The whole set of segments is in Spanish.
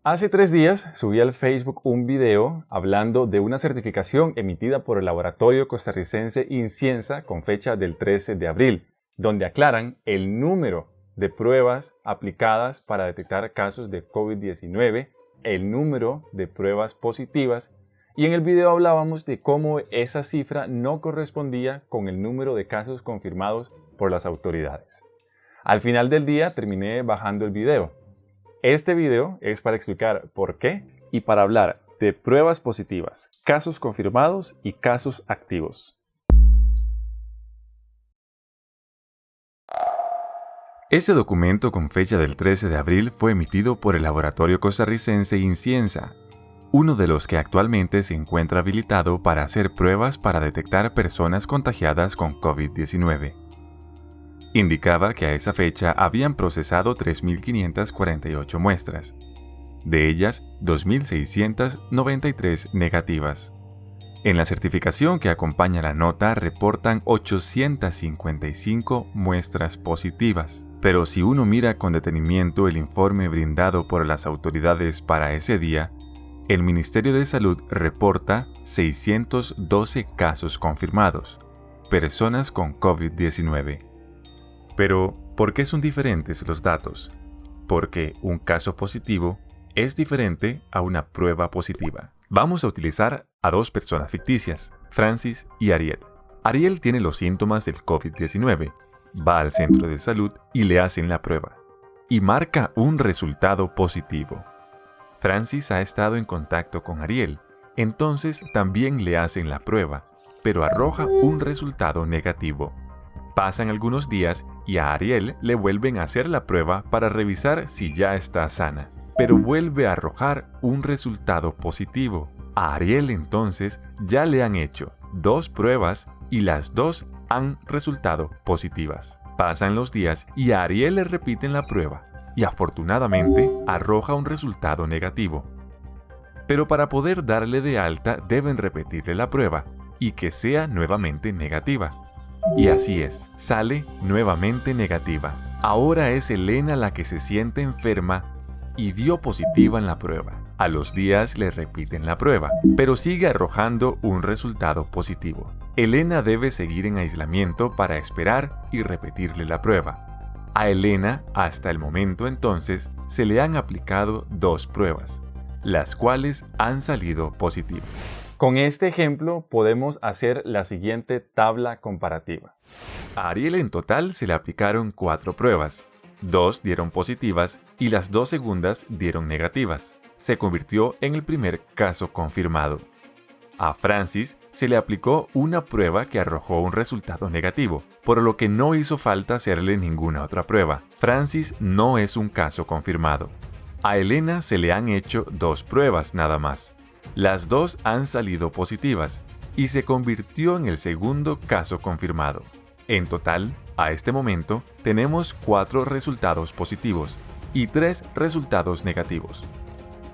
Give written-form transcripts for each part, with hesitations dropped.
Hace 3 días subí al Facebook un video hablando de una certificación emitida por el laboratorio costarricense INCIENSA con fecha del 13 de abril, donde aclaran el número de pruebas aplicadas para detectar casos de COVID-19, el número de pruebas positivas, y en el video hablábamos de cómo esa cifra no correspondía con el número de casos confirmados por las autoridades. Al final del día terminé bajando el video. Este video es para explicar por qué y para hablar de pruebas positivas, casos confirmados y casos activos. Este documento con fecha del 13 de abril fue emitido por el laboratorio costarricense INCIENSA, uno de los que actualmente se encuentra habilitado para hacer pruebas para detectar personas contagiadas con COVID-19. Indicaba que a esa fecha habían procesado 3.548 muestras, de ellas 2.693 negativas. En la certificación que acompaña la nota reportan 855 muestras positivas, pero si uno mira con detenimiento el informe brindado por las autoridades para ese día, el Ministerio de Salud reporta 612 casos confirmados, personas con COVID-19. Pero, ¿por qué son diferentes los datos? Porque un caso positivo es diferente a una prueba positiva. Vamos a utilizar a dos personas ficticias, Francis y Ariel. Ariel tiene los síntomas del COVID-19, va al centro de salud y le hacen la prueba, y marca un resultado positivo. Francis ha estado en contacto con Ariel, entonces también le hacen la prueba, pero arroja un resultado negativo. Pasan algunos días y a Ariel le vuelven a hacer la prueba para revisar si ya está sana, pero vuelve a arrojar un resultado positivo. A Ariel entonces ya le han hecho 2 pruebas y las 2 han resultado positivas. Pasan los días y a Ariel le repiten la prueba y afortunadamente arroja un resultado negativo. Pero para poder darle de alta deben repetirle la prueba y que sea nuevamente negativa. Y así es, sale nuevamente negativa. Ahora es Elena la que se siente enferma y dio positiva en la prueba. A los días le repiten la prueba, pero sigue arrojando un resultado positivo. Elena debe seguir en aislamiento para esperar y repetirle la prueba. A Elena, hasta el momento entonces, se le han aplicado 2 pruebas, las cuales han salido positivas. Con este ejemplo podemos hacer la siguiente tabla comparativa. A Ariel en total se le aplicaron 4 pruebas, 2 dieron positivas y las 2 segundas dieron negativas. Se convirtió en el primer caso confirmado. A Francis se le aplicó una prueba que arrojó un resultado negativo, por lo que no hizo falta hacerle ninguna otra prueba. Francis no es un caso confirmado. A Elena se le han hecho 2 pruebas nada más. Las 2 han salido positivas y se convirtió en el segundo caso confirmado. En total, a este momento, tenemos 4 resultados positivos y 3 resultados negativos,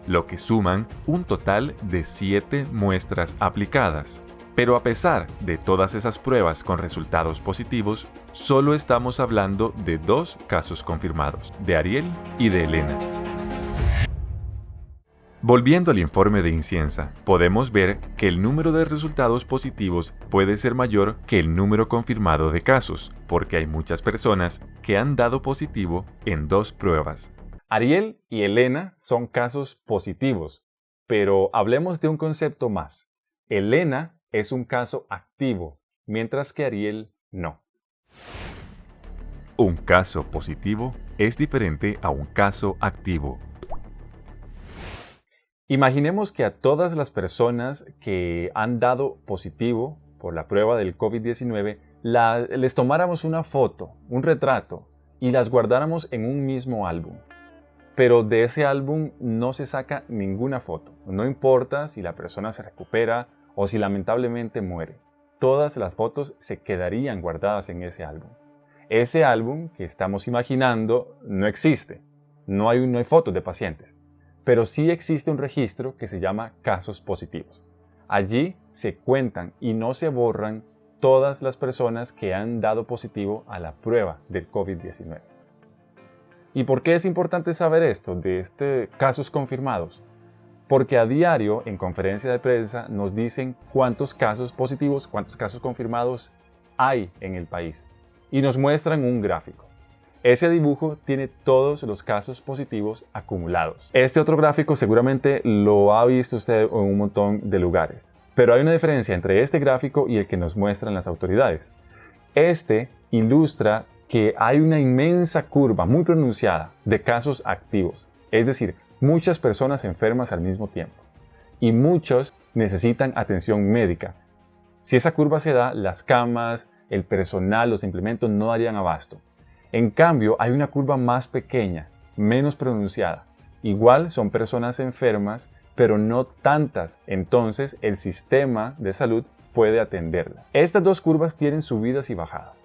lo que suman un total de 7 muestras aplicadas. Pero a pesar de todas esas pruebas con resultados positivos, solo estamos hablando de 2 casos confirmados, de Ariel y de Elena. Volviendo al informe de INCIENSA, podemos ver que el número de resultados positivos puede ser mayor que el número confirmado de casos, porque hay muchas personas que han dado positivo en 2 pruebas. Ariel y Elena son casos positivos, pero hablemos de un concepto más. Elena es un caso activo, mientras que Ariel no. Un caso positivo es diferente a un caso activo. Imaginemos que a todas las personas que han dado positivo por la prueba del COVID-19 les tomáramos una foto, un retrato, y las guardáramos en un mismo álbum. Pero de ese álbum no se saca ninguna foto. No importa si la persona se recupera o si lamentablemente muere. Todas las fotos se quedarían guardadas en ese álbum. Ese álbum que estamos imaginando no existe. No hay fotos de pacientes. Pero sí existe un registro que se llama casos positivos. Allí se cuentan y no se borran todas las personas que han dado positivo a la prueba del COVID-19. ¿Y por qué es importante saber esto de casos confirmados? Porque a diario en conferencia de prensa nos dicen cuántos casos positivos, cuántos casos confirmados hay en el país y nos muestran un gráfico. Ese dibujo tiene todos los casos positivos acumulados. Este otro gráfico seguramente lo ha visto usted en un montón de lugares, pero hay una diferencia entre este gráfico y el que nos muestran las autoridades. Este ilustra que hay una inmensa curva muy pronunciada de casos activos, es decir, muchas personas enfermas al mismo tiempo y muchos necesitan atención médica. Si esa curva se da, las camas, el personal, los implementos no darían abasto. En cambio, hay una curva más pequeña, menos pronunciada. Igual son personas enfermas, pero no tantas, entonces el sistema de salud puede atenderlas. Estas dos curvas tienen subidas y bajadas,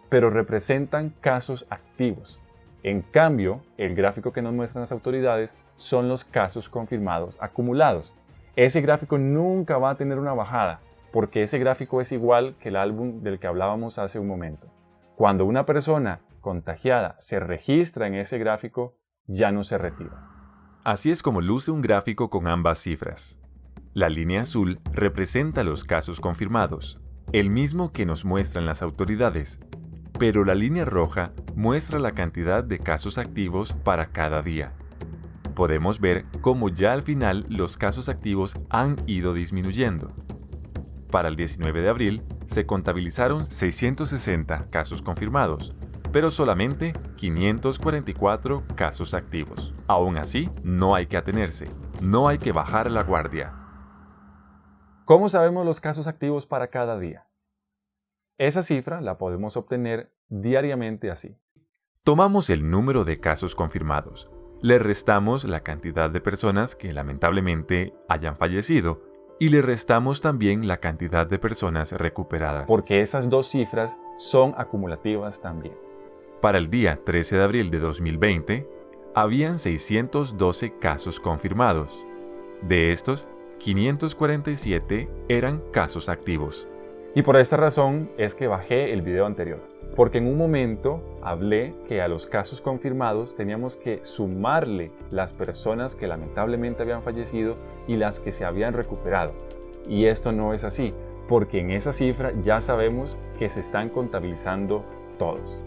pero representan casos activos. En cambio, el gráfico que nos muestran las autoridades son los casos confirmados acumulados. Ese gráfico nunca va a tener una bajada, porque ese gráfico es igual que el álbum del que hablábamos hace un momento. Cuando una persona contagiada se registra en ese gráfico, ya no se retira. Así es como luce un gráfico con ambas cifras. La línea azul representa los casos confirmados, el mismo que nos muestran las autoridades, pero la línea roja muestra la cantidad de casos activos para cada día. Podemos ver cómo ya al final los casos activos han ido disminuyendo. Para el 19 de abril se contabilizaron 660 casos confirmados, pero solamente 544 casos activos. Aún así, no hay que atenerse, no hay que bajar la guardia. ¿Cómo sabemos los casos activos para cada día? Esa cifra la podemos obtener diariamente así. Tomamos el número de casos confirmados, le restamos la cantidad de personas que lamentablemente hayan fallecido y le restamos también la cantidad de personas recuperadas. Porque esas dos cifras son acumulativas también. Para el día 13 de abril de 2020, habían 612 casos confirmados. De estos, 547 eran casos activos. Y por esta razón es que bajé el video anterior, porque en un momento hablé que a los casos confirmados teníamos que sumarle las personas que lamentablemente habían fallecido y las que se habían recuperado. Y esto no es así, porque en esa cifra ya sabemos que se están contabilizando todos.